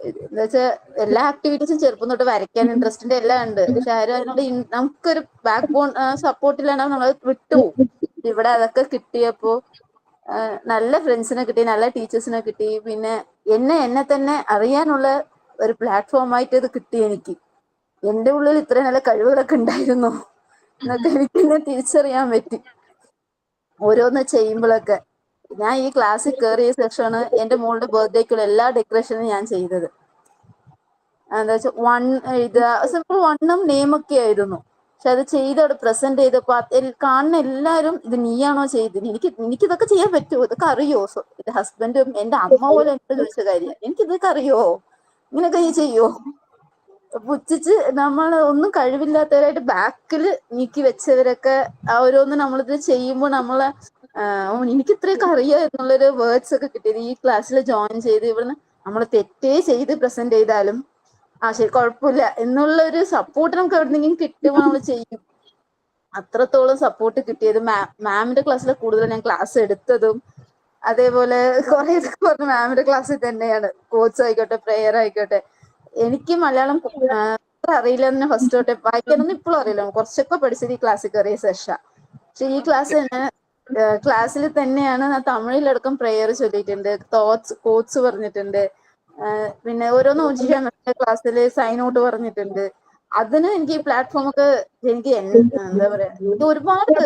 എന്താ വെച്ചാൽ എല്ലാ ആക്ടിവിറ്റീസും ചെറുപ്പം തൊട്ട് വരയ്ക്കാൻ ഇൻട്രസ്റ്റിന്റെ എല്ലാം ഉണ്ട്. പക്ഷെ ആരും അതിനോട് നമുക്കൊരു ബാക്ക് ബോൺ സപ്പോർട്ടിലാണ് നമ്മൾ വിട്ടുപോകും. ഇവിടെ അതൊക്കെ കിട്ടിയപ്പോ നല്ല ഫ്രണ്ട്സിനെ കിട്ടി, നല്ല ടീച്ചേഴ്സിനെ കിട്ടി. പിന്നെ എന്നെ തന്നെ അറിയാനുള്ള ഒരു പ്ലാറ്റ്ഫോമായിട്ട് ഇത് കിട്ടി. എനിക്ക് എന്റെ ഉള്ളിൽ ഇത്ര നല്ല കഴിവുകളൊക്കെ ഉണ്ടായിരുന്നു എന്നൊക്കെ എനിക്ക് തന്നെ തിരിച്ചറിയാൻ പറ്റി ഓരോന്ന് ചെയ്യുമ്പോഴൊക്കെ. ഞാൻ ഈ ക്ലാസ്സിൽ കയറിയ ശേഷമാണ് എന്റെ മോളുടെ ബർത്ത്ഡേക്കുള്ള എല്ലാ ഡെക്കറേഷനും ഞാൻ ചെയ്തത്. എന്താ വെച്ചാൽ വൺ എഴുതുക, സിമ്പിൾ വണ്ണും നെയിമൊക്കെ ആയിരുന്നു. പക്ഷെ അത് ചെയ്ത് അവിടെ പ്രസന്റ് ചെയ്തപ്പോ കാണുന്ന എല്ലാവരും ഇത് നീയാണോ ചെയ്തത്, എനിക്കിതൊക്കെ ചെയ്യാൻ പറ്റുമോ, ഇതൊക്കെ അറിയോ, എന്റെ ഹസ്ബൻഡും എന്റെ അമ്മ പോലെ എന്നോട് ചോദിച്ച കാര്യമാണ്, എനിക്കിതൊക്കെ അറിയോ, ഇങ്ങനെയൊക്കെ നീ ചെയ്യോ, പുച്ഛിച്ച് നമ്മൾ ഒന്നും കഴിവില്ലാത്തവരായിട്ട് ബാക്കിൽ നീക്കി വെച്ചവരൊക്കെ ഓരോന്ന് നമ്മളിത് ചെയ്യുമ്പോൾ നമ്മളെ എനിക്ക് ഇത്രയൊക്കെ അറിയാം എന്നുള്ളൊരു വേർഡ്സ് ഒക്കെ കിട്ടിയത് ഈ ക്ലാസ്സിൽ ജോയിൻ ചെയ്ത് ഇവിടുന്ന് നമ്മൾ തെറ്റേ ചെയ്ത് പ്രസന്റ് ചെയ്താലും ശരി കുഴപ്പമില്ല എന്നുള്ള ഒരു സപ്പോർട്ട് നമുക്ക് എവിടെന്നെങ്കിലും കിട്ടുമ്പോൾ നമ്മൾ ചെയ്യും. അത്രത്തോളം സപ്പോർട്ട് കിട്ടിയത് മാമിന്റെ ക്ലാസ്സിൽ കൂടുതൽ ഞാൻ ക്ലാസ് എടുത്തതും അതേപോലെ കുറെ ഇതൊക്കെ പറഞ്ഞു മാമിന്റെ ക്ലാസ്സിൽ തന്നെയാണ്. കോച്ച് ആയിക്കോട്ടെ, പ്രെയർ ആയിക്കോട്ടെ. എനിക്ക് മലയാളം അറിയില്ല തന്നെ ഫസ്റ്റ് തൊട്ടേ, വായിക്കാനൊന്നും ഇപ്പോഴും അറിയില്ല, കുറച്ചൊക്കെ പഠിച്ചത് ഈ ക്ലാസ്സിൽ കയറിയ ശേഷം. പക്ഷെ ഈ ക്ലാസ് തന്നെ ക്ലാസ്സിൽ തന്നെയാണ് ഞാൻ തമിഴിലടക്കം പ്രെയർ ചൊല്ലിയിട്ടുണ്ട്, കോച്ച് പറഞ്ഞിട്ടുണ്ട്, പിന്നെ ഓരോന്ന് ക്ലാസ്സിൽ സൈൻ ഔട്ട് പറഞ്ഞിട്ടുണ്ട്. അതിന് എനിക്ക് ഈ പ്ലാറ്റ്ഫോം ഒക്കെ എനിക്ക് എന്താ പറയാ, എനിക്ക് ഒരുപാട്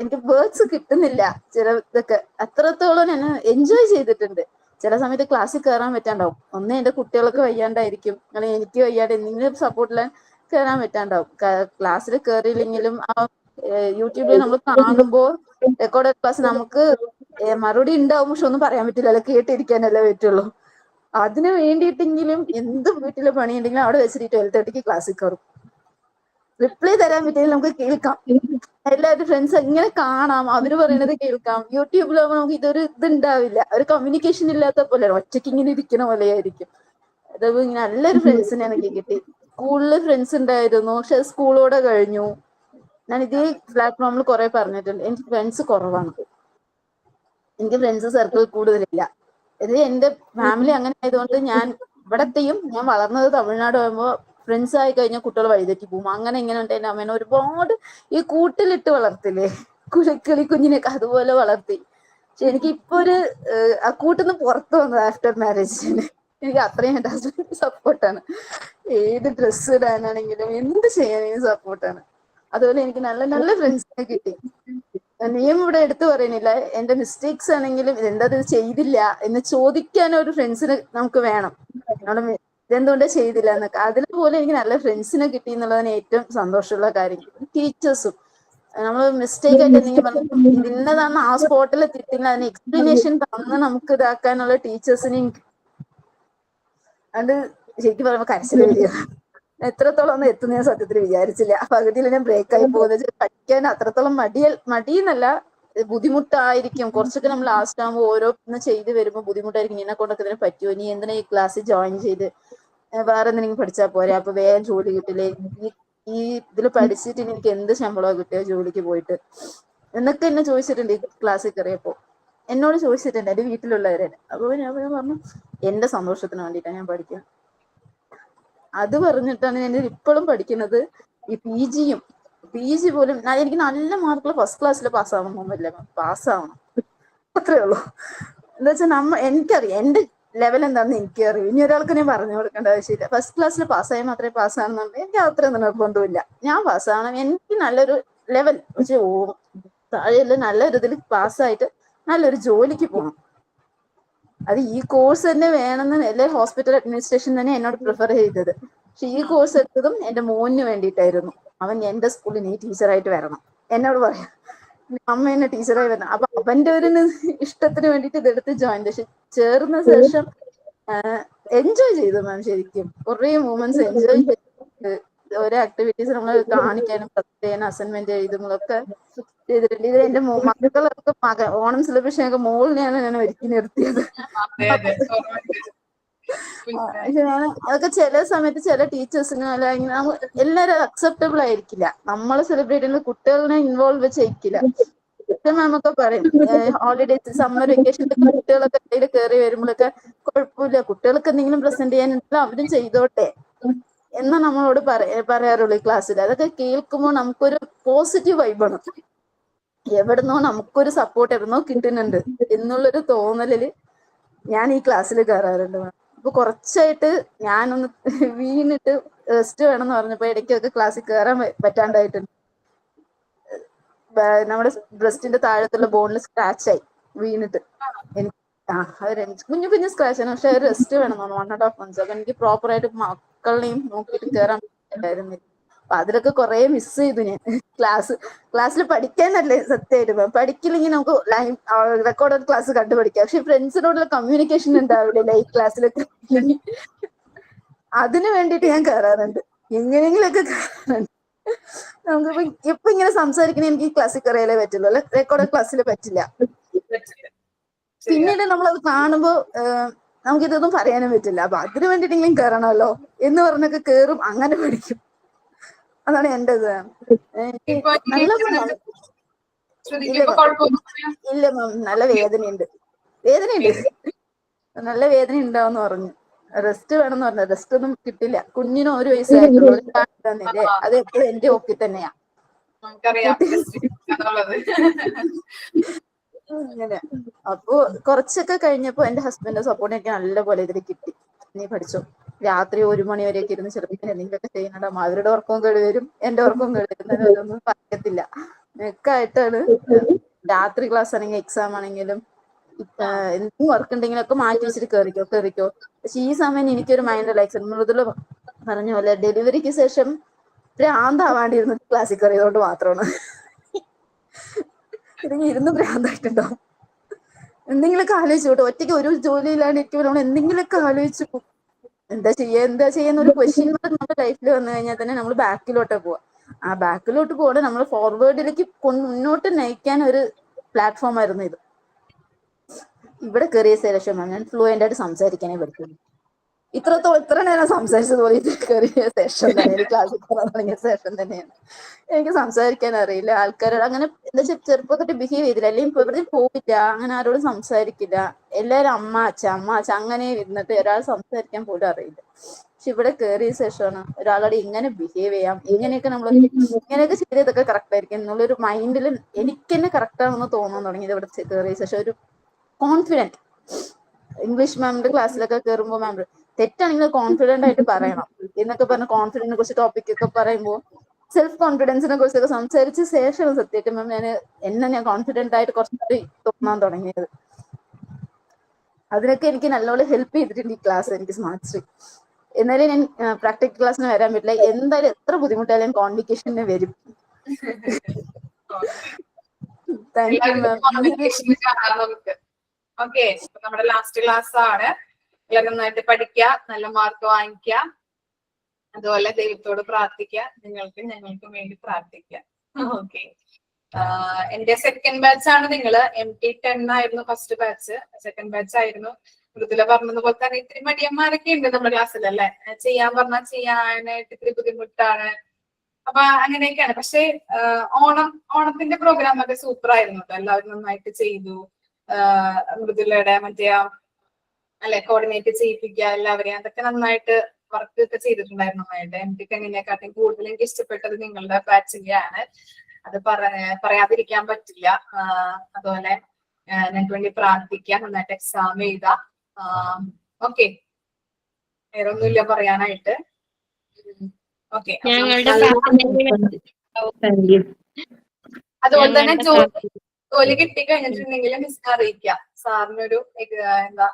എനിക്ക് വേർഡ്സ് കിട്ടുന്നില്ല. ചില ഇതൊക്കെ അത്രത്തോളം ഞാൻ എൻജോയ് ചെയ്തിട്ടുണ്ട്. ചില സമയത്ത് ക്ലാസ്സിൽ കയറാൻ പറ്റാണ്ടാവും, ഒന്നേ എന്റെ കുട്ടികൾക്ക് വയ്യാണ്ടായിരിക്കും, അല്ലെങ്കിൽ എനിക്ക് വയ്യാണ്ട് എന്തെങ്കിലും സപ്പോർട്ടിൽ കയറാൻ പറ്റാണ്ടാവും. ക്ലാസ്സിൽ കയറിയില്ലെങ്കിലും യൂട്യൂബിൽ നമ്മൾ കാണുമ്പോൾ റെക്കോർഡ് ക്ലാസ് നമുക്ക് മറുപടി ഉണ്ടാവും, പക്ഷെ ഒന്നും പറയാൻ പറ്റില്ല, കേട്ടിരിക്കാനല്ലേ പറ്റുള്ളൂ. അതിന് വേണ്ടിയിട്ടെങ്കിലും എന്ത് വീട്ടിലെ പണിയുണ്ടെങ്കിലും അവിടെ വെച്ചിട്ട് 12:30 ക്ലാസ്സിൽ കയറും. റിപ്ലൈ തരാൻ പറ്റിയെങ്കിൽ നമുക്ക് കേൾക്കാം, എല്ലാവരും ഫ്രണ്ട്സ് എങ്ങനെ കാണാം, അവര് പറയുന്നത് കേൾക്കാം. യൂട്യൂബിലാകുമ്പോൾ നമുക്ക് ഇതൊരു ഇതുണ്ടാവില്ല, ഒരു കമ്മ്യൂണിക്കേഷൻ ഇല്ലാത്ത പോലെ ഒറ്റയ്ക്ക് ഇങ്ങനെ ഇരിക്കണ പോലെയായിരിക്കും. അത് നല്ലൊരു ഫ്രണ്ട്സിനെ എനിക്ക് കിട്ടി. സ്കൂളിൽ ഫ്രണ്ട്സ് ഉണ്ടായിരുന്നു, പക്ഷെ സ്കൂളോടെ കഴിഞ്ഞു. ഞാൻ ഇതേ പ്ലാറ്റ്ഫോമിൽ കുറെ പറഞ്ഞിട്ടുണ്ട്, എനിക്ക് ഫ്രണ്ട്സ് കുറവാണ്, എനിക്ക് ഫ്രണ്ട്സ് സർക്കിൾ കൂടുതലില്ല. ഇത് എന്റെ ഫാമിലി അങ്ങനെ ആയതുകൊണ്ട് ഞാൻ ഇവിടത്തെയും ഞാൻ വളർന്നത് തമിഴ്നാട് ആകുമ്പോൾ ഫ്രണ്ട്സ് ആയി കഴിഞ്ഞാൽ കുട്ടികൾ വഴിതെറ്റി പോകും. അങ്ങനെ ഇങ്ങനെ ഉണ്ട്. എന്റെ അമ്മേനെ ഒരുപാട് ഈ കൂട്ടിലിട്ട് വളർത്തില്ലേ, കുലക്കിളി കുഞ്ഞിനെയൊക്കെ അതുപോലെ വളർത്തി. പക്ഷെ എനിക്ക് ഇപ്പൊ ഒരു ആ കൂട്ടിന്ന് പുറത്തു വന്നത് ആഫ്റ്റർ മാരേജിന്. എനിക്ക് അത്രയും എന്റെ ഹസ്ബൻഡ് സപ്പോർട്ടാണ്, ഏത് ഡ്രസ്സ് ഇടാനാണെങ്കിലും എന്ത് ചെയ്യാനെങ്കിലും സപ്പോർട്ടാണ്. അതുപോലെ എനിക്ക് നല്ല നല്ല ഫ്രണ്ട്സിനെ കിട്ടി. നീയും ഇവിടെ എടുത്തു പറയുന്നില്ല, എന്റെ മിസ്റ്റേക്സ് ആണെങ്കിലും ഇതെന്താ ഇത് ചെയ്തില്ല എന്ന് ചോദിക്കാൻ ഒരു ഫ്രണ്ട്സിന് നമുക്ക് വേണം, ഇതെന്തുകൊണ്ടേ ചെയ്തില്ല എന്നൊക്കെ. അതിലുപോലെ എനിക്ക് നല്ല ഫ്രണ്ട്സിനെ കിട്ടി എന്നുള്ളതാണ് ഏറ്റവും സന്തോഷമുള്ള കാര്യം. ടീച്ചേഴ്സും നമ്മൾ മിസ്റ്റേക്ക് ആയിട്ട് എന്തെങ്കിലും പറഞ്ഞു ഇന്നതാണ് ആ സ്പോട്ടിൽ തിട്ടില്ല, അതിന് എക്സ്പ്ലനേഷൻ തന്ന് നമുക്ക് ഇതാക്കാനുള്ള ടീച്ചേഴ്സിനെയും അത് ശരിക്കും പറയുമ്പോൾ കരച്ചില് വരിക. എത്രത്തോളം ഒന്നും എത്തുന്ന ഞാൻ സത്യത്തിൽ വിചാരിച്ചില്ല. പകുതിയിൽ ഞാൻ ബ്രേക്കായി പോകുന്നത് പഠിക്കാൻ അത്രത്തോളം മടിയെന്നല്ല, ബുദ്ധിമുട്ടായിരിക്കും. കുറച്ചൊക്കെ നമ്മൾ ലാസ്റ്റ് ആകുമ്പോൾ ഓരോന്ന് ചെയ്ത് വരുമ്പോൾ ബുദ്ധിമുട്ടായിരിക്കും. ഇതിനെ കൊണ്ടൊക്കെ ഇതിനെ പറ്റുമോ, നീ എന്തിനാ ഈ ക്ലാസ്സിൽ ജോയിൻ ചെയ്ത് വേറെ എന്തെങ്കിലും പഠിച്ചാൽ പോരെ, അപ്പൊ വേഗം ജോലി കിട്ടില്ലേ, ഈ ഇതിൽ പഠിച്ചിട്ട് എനിക്ക് എന്ത് ശമ്പളമോ കിട്ടിയോ ജോലിക്ക് പോയിട്ട് എന്നൊക്കെ എന്നെ ചോദിച്ചിട്ടുണ്ട്. ഈ ക്ലാസ്സിൽ കയറിയപ്പോ എന്നോട് ചോദിച്ചിട്ടുണ്ട് എന്റെ വീട്ടിലുള്ളവരെ. അപ്പൊ ഞാൻ പറഞ്ഞു എന്റെ സന്തോഷത്തിന് വേണ്ടിയിട്ടാണ് ഞാൻ പഠിക്കുന്നത്. അത് പറഞ്ഞിട്ടാണ് ഞാൻ ഇപ്പോഴും പഠിക്കുന്നത്. ഈ പി ജി പോലും എനിക്ക് നല്ല മാർക്കുള്ള ഫസ്റ്റ് ക്ലാസ്സിൽ പാസ്സാവണമെന്നില്ല, പാസ്സാവണം, അത്രേ ഉള്ളൂ. എന്താ വെച്ചാൽ എനിക്കറിയാം എന്റെ ലെവൽ എന്താണെന്ന് എനിക്കറിയാം. ഇനി ഒരാൾക്ക് ഞാൻ പറഞ്ഞു കൊടുക്കേണ്ട ആവശ്യമില്ല. ഫസ്റ്റ് ക്ലാസ്സിൽ പാസ്സായാൽ മാത്രമേ പാസ്സാണെന്നുണ്ട് എനിക്ക് അത്രയൊന്നും നിർബന്ധമില്ല. ഞാൻ പാസ്സാവണം, എനിക്ക് നല്ലൊരു ലെവൽ പക്ഷെ താഴെയുള്ള നല്ലൊരു ഇതിൽ പാസ്സായിട്ട് നല്ലൊരു ജോലിക്ക് പോകണം. അത് ഈ കോഴ്സ് തന്നെ വേണമെന്ന് എല്ലാ ഹോസ്പിറ്റൽ അഡ്മിനിസ്ട്രേഷൻ തന്നെ എന്നോട് പ്രിഫർ ചെയ്തത്. പക്ഷെ ഈ കോഴ്സ് എടുത്തതും എന്റെ മോന് വേണ്ടിയിട്ടായിരുന്നു. അവൻ എന്റെ സ്കൂളിൽ നീ ടീച്ചറായിട്ട് വരണം എന്നോട് പറയാം, അമ്മ എന്നെ ടീച്ചറായി വരണം. അപ്പൊ അവന്റെ ഒരു ഇഷ്ടത്തിന് വേണ്ടിയിട്ട് ഇതെടുത്ത് ജോയിൻ. പക്ഷെ ചേർന്ന ശേഷം എൻജോയ് ചെയ്തു മാം, ശരിക്കും കുറെ മൂമെന്റ്സ് എൻജോയ് ചെയ്ത് ഓരോ ആക്ടിവിറ്റീസ് നമ്മൾ കാണിക്കാനും ചെയ്യാനും അസൈൻമെന്റ് എഴുതുന്നതൊക്കെ ചെയ്തിട്ടുണ്ട്. ഇത് എന്റെ മക്കളൊക്കെ ഓണം സെലിബ്രേഷൻ ഒക്കെ മോളിനെയാണ് ഞാൻ ഒരുക്കി നിർത്തിയത്. അതൊക്കെ ചില സമയത്ത് ചില ടീച്ചേഴ്സിന് എല്ലാവരും അക്സെപ്റ്റബിൾ ആയിരിക്കില്ല. നമ്മൾ സെലിബ്രേറ്റ് ചെയ്യുന്നത് കുട്ടികളെ ഇൻവോൾവ് ചെയ്യിക്കില്ല. മാമൊക്കെ പറയും ഹോളിഡേസ് സമ്മർ വെക്കേഷനിൽ കുട്ടികളൊക്കെ കയ്യിൽ കയറി വരുമ്പോഴൊക്കെ കുഴപ്പമില്ല, കുട്ടികൾക്ക് എന്തെങ്കിലും പ്രസന്റ് ചെയ്യാനുണ്ടല്ലോ അവരും ചെയ്തോട്ടെ എന്നാ നമ്മളോട് പറയാറുള്ളൂ ഈ ക്ലാസ്സിൽ. അതൊക്കെ കേൾക്കുമ്പോൾ നമുക്കൊരു പോസിറ്റീവ് വൈബാണ്. എവിടുന്നോ നമുക്കൊരു സപ്പോർട്ട് എവിടുന്നോ കിട്ടുന്നുണ്ട് എന്നുള്ളൊരു തോന്നലില് ഞാൻ ഈ ക്ലാസ്സിൽ കയറാറുണ്ട്. അപ്പൊ കുറച്ചായിട്ട് ഞാനൊന്ന് വീണിട്ട് റെസ്റ്റ് വേണമെന്ന് പറഞ്ഞപ്പോ ഇടയ്ക്കൊക്കെ ക്ലാസ്സിൽ കയറാൻ പറ്റാണ്ടായിട്ടുണ്ട്. നമ്മുടെ ബ്രസ്റ്റിന്റെ താഴത്തുള്ള ബോണിൽ സ്ക്രാച്ച് ആയി വീണിട്ട്. എനിക്ക് കുഞ്ഞു കുഞ്ഞു സ്ക്രാച്ച് ആണ്, പക്ഷെ റെസ്റ്റ് വേണം 1.5 months. അപ്പൊ എനിക്ക് പ്രോപ്പർ ആയിട്ട് മക്കളെയും നോക്കിയിട്ട് കയറാൻ പറ്റില്ലായിരുന്നു. അപ്പൊ അതിലൊക്കെ കുറെ മിസ് ചെയ്തു ഞാൻ. ക്ലാസ്സിൽ പഠിക്കാനല്ലേ സത്യമായിട്ട്, പഠിക്കില്ലെങ്കിൽ നമുക്ക് ലൈവ് റെക്കോർഡഡ് ക്ലാസ് കണ്ടു പഠിക്കാം. പക്ഷെ ഫ്രണ്ട്സിനോടുള്ള കമ്മ്യൂണിക്കേഷൻ ഉണ്ടാവില്ല ലൈവ് ക്ലാസ്സിലൊക്കെ. അതിനു വേണ്ടിയിട്ട് ഞാൻ കയറാറുണ്ട്, എങ്ങനെയെങ്കിലൊക്കെ കയറാറുണ്ട്. നമുക്കിപ്പോ ഇപ്പൊ ഇങ്ങനെ സംസാരിക്കണേ എനിക്ക് ക്ലാസ്സിൽ കയറിയാലേ പറ്റുള്ളൂ, അല്ലെ റെക്കോർഡഡ് ക്ലാസ്സിൽ പറ്റില്ല. പിന്നീട് നമ്മളത് കാണുമ്പോ നമുക്കിതൊന്നും പറയാനും പറ്റില്ല. അപ്പൊ അതിനു വേണ്ടിയിട്ടെങ്കിലും കയറണമല്ലോ എന്ന് പറഞ്ഞൊക്കെ കയറും, അങ്ങനെ പഠിക്കും. അതാണ് എന്റെ ഇത്. ഇപ്പൊ നല്ല ഇല്ല മാം, നല്ല വേദനയുണ്ട്. നല്ല വേദന ഉണ്ടാവും പറഞ്ഞു. റെസ്റ്റ് വേണമെന്ന് പറഞ്ഞു. റെസ്റ്റ് ഒന്നും കിട്ടില്ല. കുഞ്ഞിന് 1 വയസ്സായിട്ടുള്ളൂ. അത് എപ്പോഴും എന്റെ ഓക്കി തന്നെയാ. അങ്ങനെ അപ്പൊ കുറച്ചൊക്കെ കഴിഞ്ഞപ്പോ എന്റെ ഹസ്ബൻഡ് സപ്പോർട്ട് എനിക്ക് നല്ലപോലെ ഇതിൽ കിട്ടി. നീ പഠിച്ചോ, രാത്രി 1 മണി വരെയൊക്കെ ഇരുന്ന് ചെറുപ്പം എന്തെങ്കിലുമൊക്കെ ചെയ്യുന്നുണ്ടാവും. അവരുടെ ഉറക്കവും കേട് വരും, എന്റെ ഉറക്കവും കേട് വരും, ഒന്നും പറയത്തില്ല. ഒക്കെ ആയിട്ടാണ് രാത്രി ക്ലാസ് ആണെങ്കിലും എക്സാം ആണെങ്കിലും എന്തെങ്കിലും വർക്ക് ഉണ്ടെങ്കിലും ഒക്കെ മാറ്റി വെച്ചിട്ട് കയറിക്കോ. പക്ഷെ ഈ സമയം എനിക്കൊരു മൈൻഡ് റിലാക്സ്. മൃദുല പറഞ്ഞ പോലെ ഡെലിവറിക്ക് ശേഷം ഭ്രാന്താവാണ്ടിരുന്നത് ക്ലാസ്സിൽ കയറിയതുകൊണ്ട് മാത്രമാണ്. ഇതെങ്കിൽ ഇരുന്ന് ഭ്രാന്തായിട്ടുണ്ടാവും. എന്തെങ്കിലുമൊക്കെ ആലോചിച്ചു കേട്ടോ. ഒറ്റയ്ക്ക് ഒരു ജോലിയില്ലാണ്ട് ഇരിക്കുമ്പോൾ നമ്മൾ എന്തെങ്കിലുമൊക്കെ ആലോചിച്ചു പോകും. എന്താ ചെയ്യുന്ന ഒരു ക്വസ്റ്റ്യൻ മാർക്ക് നമ്മുടെ ലൈഫിൽ വന്നു കഴിഞ്ഞാൽ തന്നെ നമ്മൾ ബാക്കിലോട്ട് പോവാ. ആ ബാക്കിലോട്ട് പോകണം, നമ്മൾ ഫോർവേഡിലേക്ക് മുന്നോട്ട് നയിക്കാൻ ഒരു പ്ലാറ്റ്ഫോം ആയിരുന്നു ഇത്. ഇവിടെ കയറിയ ശേഷം ഞാൻ ഫ്ലുവൻ്റ് ആയിട്ട് സംസാരിക്കാനേ പഠിക്കുന്നു. ഇത്ര നേരം സംസാരിച്ചത് പോലെ കയറിയ ശേഷം തന്നെ, ക്ലാസ്സിൽ കയറാൻ തുടങ്ങിയ ശേഷം തന്നെയാണ് എനിക്ക് സംസാരിക്കാൻ അറിയില്ല. ആൾക്കാരോട് അങ്ങനെ എന്താ വെച്ചാൽ ചെറുപ്പത്തൊട്ട് ബിഹേവ് ചെയ്തില്ല, അല്ലെങ്കിൽ ഇവിടെ പോവില്ല, അങ്ങനെ ആരോടും സംസാരിക്കില്ല. എല്ലാവരും അമ്മ അച്ഛ അങ്ങനെ ഇരുന്നിട്ട് ഒരാൾ സംസാരിക്കാൻ പോലും അറിയില്ല. പക്ഷെ ഇവിടെ കയറിയ ശേഷമാണ് ഒരാളോട് ഇങ്ങനെ ബിഹേവ് ചെയ്യാം, ഇങ്ങനെയൊക്കെ ചെയ്തതൊക്കെ കറക്റ്റ് ആയിരിക്കും എന്നുള്ളൊരു മൈൻഡിൽ എനിക്ക് തന്നെ കറക്റ്റ് ആണെന്ന് തോന്നാൻ തുടങ്ങിയത് ഇവിടെ കയറിയ ശേഷം. ഒരു കോൺഫിഡൻറ്റ്. ഇംഗ്ലീഷ് മാമിന്റെ ക്ലാസ്സിലൊക്കെ കയറുമ്പോൾ മാം തെറ്റാണെങ്കിൽ കോൺഫിഡന്റ് ആയിട്ട് പറയണം എന്നൊക്കെ പറഞ്ഞ് കോൺഫിഡന്റിനെ കുറിച്ച് ടോപ്പിക് ഒക്കെ പറയുമ്പോൾ സെൽഫ് കോൺഫിഡൻസിനെ കുറിച്ചൊക്കെ സംസാരിച്ച ശേഷം സത്യമായിട്ട് മാം ഞാൻ കോൺഫിഡന്റ് ആയിട്ട് കുറച്ചുകൂടി തോന്നാൻ തുടങ്ങിയത്. അതിനൊക്കെ എനിക്ക് നല്ലോണം ഹെൽപ്പ് ചെയ്തിട്ടുണ്ട് ഈ ക്ലാസ്, എനിക്ക് സ്മാർട്ട് സ്ട്രീം. എന്നാലും ഞാൻ പ്രാക്ടിക്കൽ ക്ലാസ്സിന് വരാൻ പറ്റില്ല. എന്തായാലും എത്ര ബുദ്ധിമുട്ടായാലും കോൺവിക്കേഷന് വരും. Thank you ma'am. ഓക്കെ, നമ്മുടെ ലാസ്റ്റ് ക്ലാസ് ആണ്. എല്ലാവരും നന്നായിട്ട് പഠിക്കുക, നല്ല മാർക്ക് വാങ്ങിക്കുക, അതുപോലെ ദൈവത്തോട് പ്രാർത്ഥിക്കുക, ഞങ്ങൾക്കും വേണ്ടി പ്രാർത്ഥിക്കുക. ഓക്കെ, എന്റെ സെക്കൻഡ് ബാച്ച് ആണ് നിങ്ങള്. MT10 ആയിരുന്നു ഫസ്റ്റ് ബാച്ച്, സെക്കൻഡ് ബാച്ച് ആയിരുന്നു. മൃദുല പറഞ്ഞതുപോലെ തന്നെ ഇത്തിരി മടിയന്മാരൊക്കെ ഉണ്ട് നമ്മുടെ ക്ലാസ്സിൽ, അല്ലെ? ചെയ്യാൻ പറഞ്ഞാൽ ചെയ്യാനായിട്ട് ഇത്തിരി ബുദ്ധിമുട്ടാണ്. അപ്പൊ അങ്ങനെയൊക്കെയാണ്. പക്ഷെ ഓണത്തിന്റെ പ്രോഗ്രാം ഒക്കെ സൂപ്പർ ആയിരുന്നു കേട്ടോ. എല്ലാവരും നന്നായിട്ട് ചെയ്തു. മൃദുലയുടെ അല്ലെ കോർഡിനേറ്റ് ചെയ്യിപ്പിക്കുക എല്ലാവരെയും, അതൊക്കെ നന്നായിട്ട് വർക്ക് ഒക്കെ ചെയ്തിട്ടുണ്ടായിരുന്നു നന്നായിട്ട്. എനിക്ക് എങ്ങനെയൊക്കെ കൂടുതൽ എനിക്ക് ഇഷ്ടപ്പെട്ടത് നിങ്ങളുടെ ബാച്ചിന്റെയാണ്. അത് പറയാതിരിക്കാൻ പറ്റില്ല. അതുപോലെ ഞങ്ങൾക്ക് വേണ്ടി പ്രാർത്ഥിക്കുക, നന്നായിട്ട് എക്സാം എഴുതാം. ഓക്കെ, വേറെ ഒന്നുമില്ല പറയാനായിട്ട്. ഓക്കെ, അതുപോലെ തന്നെ ജോലി കിട്ടിക്കഴിഞ്ഞിട്ടുണ്ടെങ്കിൽ മിസ്സിനെ അറിയിക്കാം. സാറിനൊരു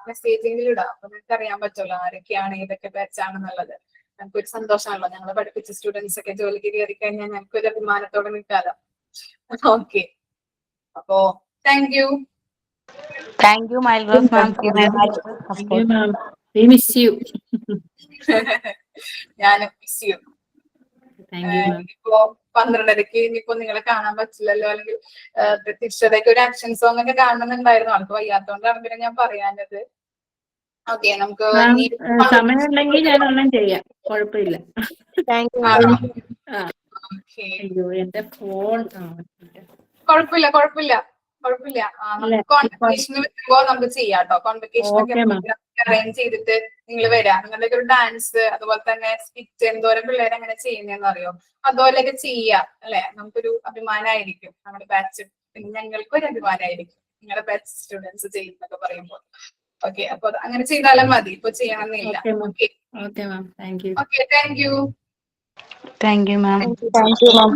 മെസ്സേജെങ്കിലും ഇടാം. അപ്പൊ നിങ്ങൾക്ക് അറിയാൻ പറ്റുമല്ലോ ആരൊക്കെയാണ് ഏതൊക്കെ ബാച്ചാണെന്നുള്ളത്. ഞങ്ങൾക്കൊരു സന്തോഷമാണല്ലോ, ഞങ്ങൾ പഠിപ്പിച്ച സ്റ്റുഡൻസ് ഒക്കെ ജോലിക്ക് കയറി കഴിഞ്ഞാൽ ഞങ്ങൾക്കൊരു അഭിമാനത്തോടെ നിൽക്കാലോ. ഓക്കെ, അപ്പോ താങ്ക് യു മൈൽറോസ് മാം. ഞാനും മിസ് യു. ഇപ്പോ 12:30 ഇനിയിപ്പോ നിങ്ങളെ കാണാൻ പറ്റില്ലല്ലോ, അല്ലെങ്കിൽ പ്രത്യക്ഷതയ്ക്ക് ഒരു ആക്ഷൻ സോങ് ഒക്കെ കാണണമെന്നുണ്ടായിരുന്നു. ആൾക്ക് വയ്യാത്തോണ്ടാണ് പിന്നെ ഞാൻ പറയാനത്. ഓക്കെ, നമുക്ക് സമയമുണ്ടെങ്കിൽ ഞാൻ ഒന്നും ചെയ്യാം, കുഴപ്പമില്ല. എന്റെ ഫോൺ കുഴപ്പമില്ല. നമുക്ക് കോൺവെക്കേഷന് വരുമ്പോ നമുക്ക് ചെയ്യാം കേട്ടോ. കോൺവെക്കേഷൻ ഒക്കെ അറേഞ്ച് ചെയ്തിട്ട് നിങ്ങൾ വരാം. നിങ്ങളുടെ ഒരു ഡാൻസ്, അതുപോലെ തന്നെ സ്കിറ്റ്, എന്തോരം പിള്ളേർ അങ്ങനെ ചെയ്യുന്നതെന്ന് അറിയോ? അതുപോലെയൊക്കെ ചെയ്യാം, അല്ലെ? നമുക്കൊരു അഭിമാനമായിരിക്കും നമ്മുടെ ബാച്ച്. പിന്നെ ഞങ്ങൾക്കും ഒരു അഭിമാനമായിരിക്കും നിങ്ങളുടെ ബാച്ച് സ്റ്റുഡൻസ് ചെയ്യുന്നൊക്കെ പറയുമ്പോൾ. ഓക്കെ, അപ്പൊ അങ്ങനെ ചെയ്താലും മതി, ഇപ്പൊ ചെയ്യണമെന്നില്ല. Okay ma'am, thank you. Okay, thank you ma'am. Thank you ma'am.